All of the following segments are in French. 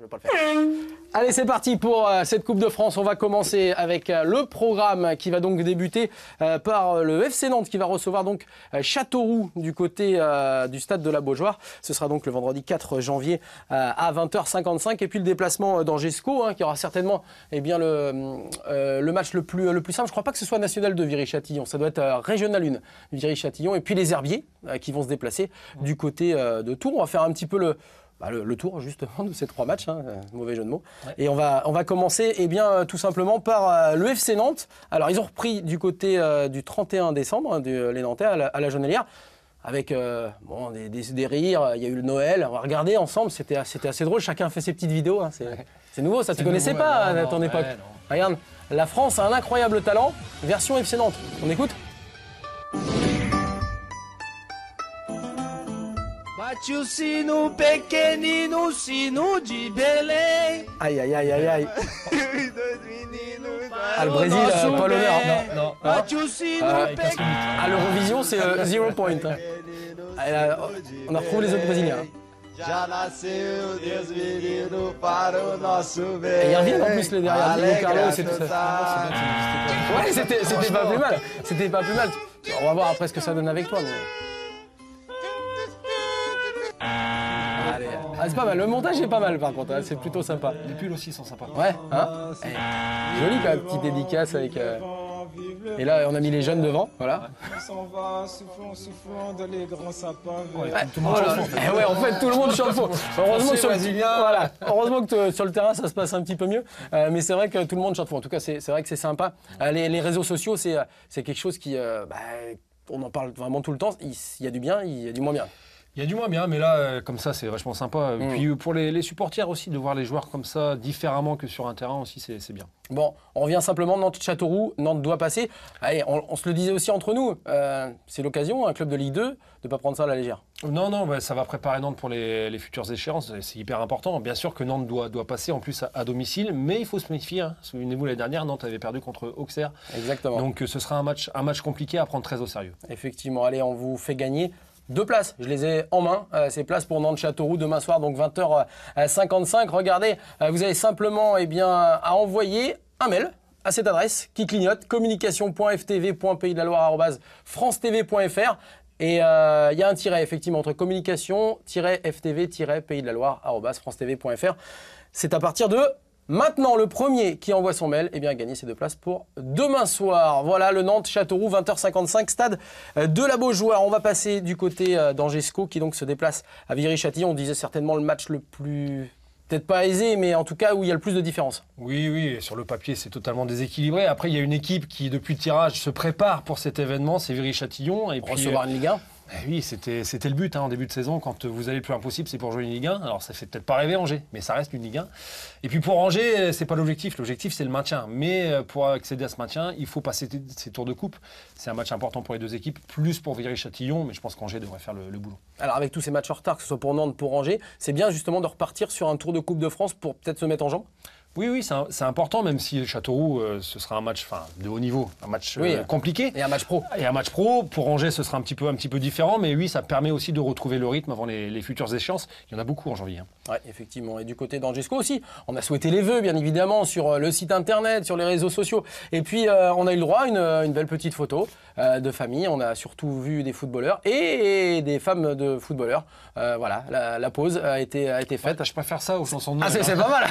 je vais pas le faire. Allez, c'est parti pour cette Coupe de France. On va commencer avec le programme qui va donc débuter par le FC Nantes qui va recevoir donc Châteauroux du côté du stade de la Beaujoire. Ce sera donc le vendredi 4 janvier à 20h55. Et puis le déplacement d'Angesco qui aura certainement le match le plus simple. Je ne crois pas que ce soit National 2 Viry-Châtillon. Ça doit être Régional 1 Viry-Châtillon. Et puis les Herbiers qui vont se déplacer du côté de Tours. On va faire un petit peu le tour justement de ces 3 matchs, mauvais jeu de mots. Ouais. Et on va commencer tout simplement par le FC Nantes. Alors ils ont repris du côté du 31 décembre, les Nantais à la Jonelière, avec des rires, il y a eu le Noël. On va regarder ensemble, c'était assez drôle, chacun fait ses petites vidéos. C'est nouveau, ça tu connaissais pas à ton époque. Regarde, la France a un incroyable talent, version FC Nantes. On écoute ? Bate o sino pequenino, sino de Belém. Aïe, aïe, aïe, aïe, aïe. Ah, le Brésil, pas l'honneur. Non. Bate o sino pequenino. À l'Eurovision, c'est 0 point. On a retrouvé les autres Brésiliens. Já nasceu Deus menino para o nosso bem. Et ils reviennent en plus les derrière Diego Carlos et tout ça. Ouais, c'était pas plus mal. C'était pas plus mal. On va voir après ce que ça donne avec toi. Mais... Ah, c'est pas mal, le montage est pas mal par contre, c'est plutôt sympa. Les pulls aussi sont sympas. Ouais, joli quand même, petite dédicace avec... Et là, on a mis les jeunes devant, voilà. Ouais, en fait, tout le monde chante faux. Heureusement que sur le terrain, ça se passe un petit peu mieux. Mais c'est vrai que tout le monde chante faux. En tout cas, c'est vrai que c'est sympa. Les réseaux sociaux, c'est quelque chose qui... on en parle vraiment tout le temps. Il y a du bien, il y a du moins bien. Il y a du moins bien, mais là, comme ça, c'est vachement sympa. Et puis pour les supporters aussi, de voir les joueurs comme ça, différemment que sur un terrain aussi, c'est bien. Bon, on revient simplement Nantes-Châteauroux. Nantes doit passer. Allez, on se le disait aussi entre nous. C'est l'occasion, un club de Ligue 2, de ne pas prendre ça à la légère. Non, ça va préparer Nantes pour les futures échéances. C'est hyper important. Bien sûr que Nantes doit passer en plus à domicile, mais il faut se méfier. Souvenez-vous, l'année dernière, Nantes avait perdu contre Auxerre. Exactement. Donc ce sera un match compliqué à prendre très au sérieux. Effectivement. Allez, on vous fait gagner 2 places, je les ai en main, ces places pour Nantes-Châteauroux demain soir, donc 20h55. Regardez, vous avez simplement à envoyer un mail à cette adresse qui clignote, communication.ftv.pays-de-la-Loire@francetv.fr. Et il y a un tiret effectivement entre communication-ftv-pays-de-la-Loire@francetv.fr. C'est à partir de... Maintenant, le premier qui envoie son mail, a gagné ces 2 places pour demain soir. Voilà, le Nantes-Châteauroux, 20h55, stade de la Beaujoire. On va passer du côté d'Angesco qui donc se déplace à Viry-Châtillon. On disait certainement le match le plus... peut-être pas aisé, mais en tout cas où il y a le plus de différence. Oui, sur le papier, c'est totalement déséquilibré. Après, il y a une équipe qui, depuis le tirage, se prépare pour cet événement, c'est Viry-Châtillon. Pour recevoir une Ligue 1. Oui, c'était le but en début de saison. Quand vous avez le plus impossible, c'est pour jouer une Ligue 1. Alors, ça fait peut-être pas rêver Angers, mais ça reste une Ligue 1. Et puis pour Angers, c'est pas l'objectif. L'objectif, c'est le maintien. Mais pour accéder à ce maintien, il faut passer ces tours de coupe. C'est un match important pour les 2 équipes, plus pour Viry-Châtillon. Mais je pense qu'Angers devrait faire le boulot. Alors, avec tous ces matchs en retard, que ce soit pour Nantes, pour Angers, c'est bien justement de repartir sur un tour de Coupe de France pour peut-être se mettre en jambes. Oui, c'est important, même si Châteauroux, ce sera un match de haut niveau, un match compliqué. Et un match pro. Pour Angers, ce sera un petit peu différent, mais oui, ça permet aussi de retrouver le rythme avant les futures échéances. Il y en a beaucoup en janvier. Oui, effectivement. Et du côté d'Angesco aussi, on a souhaité les vœux, bien évidemment, sur le site internet, sur les réseaux sociaux. Et puis, on a eu le droit à une belle petite photo de famille. On a surtout vu des footballeurs et des femmes de footballeurs. Voilà, la pause a été faite. Ouais, je préfère ça aux chansons de Noël. C'est pas mal.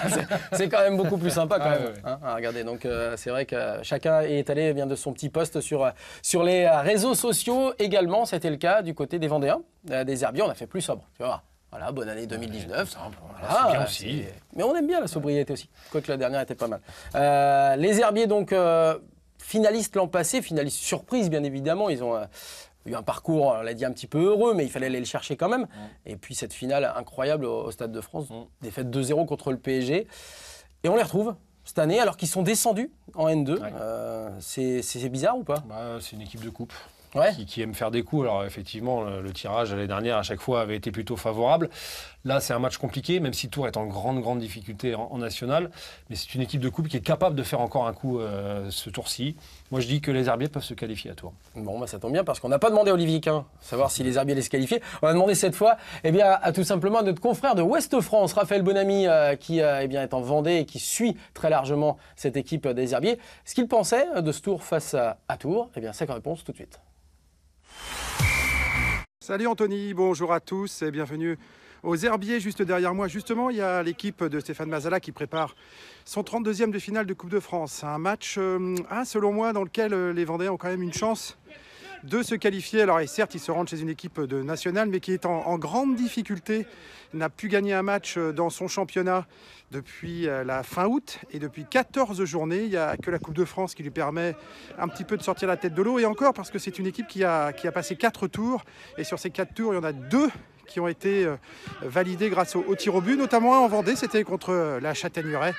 C'est quand même beaucoup plus sympa quand même. Regardez, donc c'est vrai que chacun est allé de son petit post sur les réseaux sociaux également. C'était le cas du côté des Vendéens, des Herbiers. On a fait plus sobre. Tu vois. Voilà, bonne année 2019. Voilà, c'est bien aussi. Mais on aime bien la sobriété aussi. Quoique la dernière était pas mal. Les Herbiers donc finalistes l'an passé, finalistes surprise bien évidemment. Ils ont eu un parcours, on l'a dit, un petit peu heureux, mais il fallait aller le chercher quand même. Et puis cette finale incroyable au Stade de France, défaite 2-0 contre le PSG. Et on les retrouve cette année, alors qu'ils sont descendus en N2. Ouais. C'est bizarre ou pas? C'est une équipe de coupe. Ouais. qui aime faire des coups. Alors effectivement, le tirage l'année dernière, à chaque fois, avait été plutôt favorable. Là, c'est un match compliqué, même si Tours est en grande difficulté en national. Mais c'est une équipe de coupe qui est capable de faire encore un coup ce tour-ci. Moi, je dis que les Herbiers peuvent se qualifier à Tours. Bon, bah, ça tombe bien parce qu'on n'a pas demandé à Olivier Quin savoir si les Herbiers allaient se qualifier. On a demandé cette fois à tout simplement à notre confrère de Ouest France, Raphaël Bonamy, qui est en Vendée et qui suit très largement cette équipe des Herbiers. Ce qu'il pensait de ce tour face à Tours, c'est comme réponse tout de suite. Salut Anthony, bonjour à tous et bienvenue aux Herbiers. Juste derrière moi, justement, il y a l'équipe de Stéphane Mazala qui prépare son 32e de finale de Coupe de France. Un match, selon moi, dans lequel les Vendéens ont quand même une chance de se qualifier. Alors, et certes, ils se rendent chez une équipe de nationale, mais qui est en grande difficulté, n'a plus gagné un match dans son championnat depuis la fin août. Et depuis 14 journées, il n'y a que la Coupe de France qui lui permet un petit peu de sortir la tête de l'eau. Et encore, parce que c'est une équipe qui a passé 4 tours. Et sur ces 4 tours, il y en a 2 qui ont été validés grâce au tir au but, notamment un en Vendée, c'était contre la Châtaigneraie,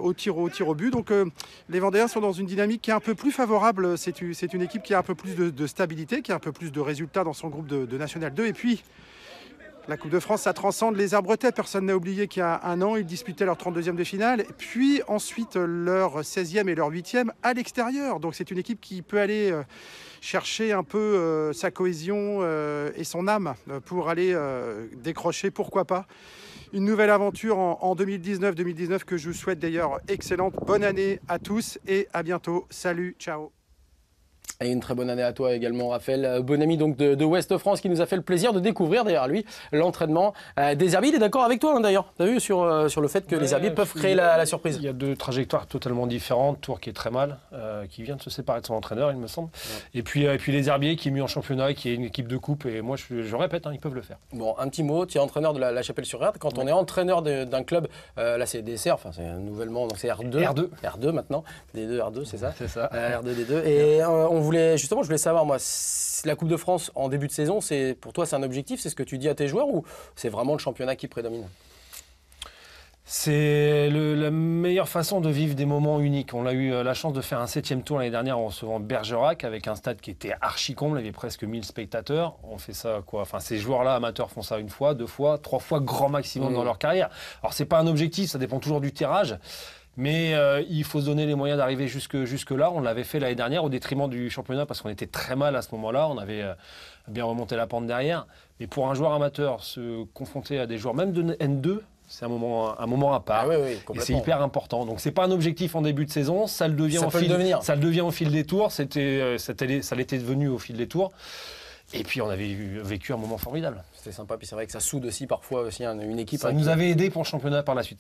au tir au but. Donc les Vendéens sont dans une dynamique qui est un peu plus favorable. C'est une équipe qui a un peu plus de stabilité, qui a un peu plus de résultats dans son groupe de National 2. Et puis, la Coupe de France, ça transcende les Arbretais. Personne n'a oublié qu'il y a un an, ils disputaient leur 32e de finale. Puis ensuite, leur 16e et leur 8e à l'extérieur. Donc c'est une équipe qui peut aller chercher un peu sa cohésion et son âme pour aller décrocher, pourquoi pas, une nouvelle aventure en 2019 que je vous souhaite d'ailleurs excellente. Bonne année à tous et à bientôt. Salut, ciao. Et une très bonne année à toi également, Raphaël Bonamy, donc de Ouest France, qui nous a fait le plaisir de découvrir derrière lui l'entraînement des Herbiers. Il est d'accord avec toi d'ailleurs, tu as vu sur le fait que les Herbiers peuvent créer la surprise. Il y a 2 trajectoires totalement différentes. Tours qui est très mal, qui vient de se séparer de son entraîneur, il me semble. Ouais. Et puis les Herbiers qui est mis en championnat, qui est une équipe de coupe. Et moi, je répète, ils peuvent le faire. Bon, un petit mot, tu es entraîneur de la Chapelle-sur-Erdre. Quand on est entraîneur d'un club, là c'est DSR, enfin c'est nouvellement, donc c'est R2. R2 maintenant, D2, R2, c'est ça. C'est ça. R2, D2. Et je voulais savoir, moi, la Coupe de France en début de saison, pour toi, c'est un objectif, c'est ce que tu dis à tes joueurs ou c'est vraiment le championnat qui prédomine ? C'est la meilleure façon de vivre des moments uniques. On a eu la chance de faire un 7e tour l'année dernière en recevant Bergerac avec un stade qui était archi comble, il y avait presque 1000 spectateurs. On fait ça quoi ? Enfin, ces joueurs-là, amateurs, font ça 1 fois, 2 fois, 3 fois grand maximum dans leur carrière. Alors, c'est pas un objectif, ça dépend toujours du tirage. Mais il faut se donner les moyens d'arriver jusque-là. On l'avait fait l'année dernière au détriment du championnat parce qu'on était très mal à ce moment-là. On avait bien remonté la pente derrière. Mais pour un joueur amateur, se confronter à des joueurs même de N2, c'est un moment à part. Ah oui, et c'est hyper important. Donc c'est pas un objectif en début de saison. Ça le devient ça le devient au fil des tours. Ça l'était devenu au fil des tours. Et puis on avait vécu un moment formidable. C'était sympa. Puis c'est vrai que ça soude aussi parfois une équipe. Ça nous avait aidé pour le championnat par la suite.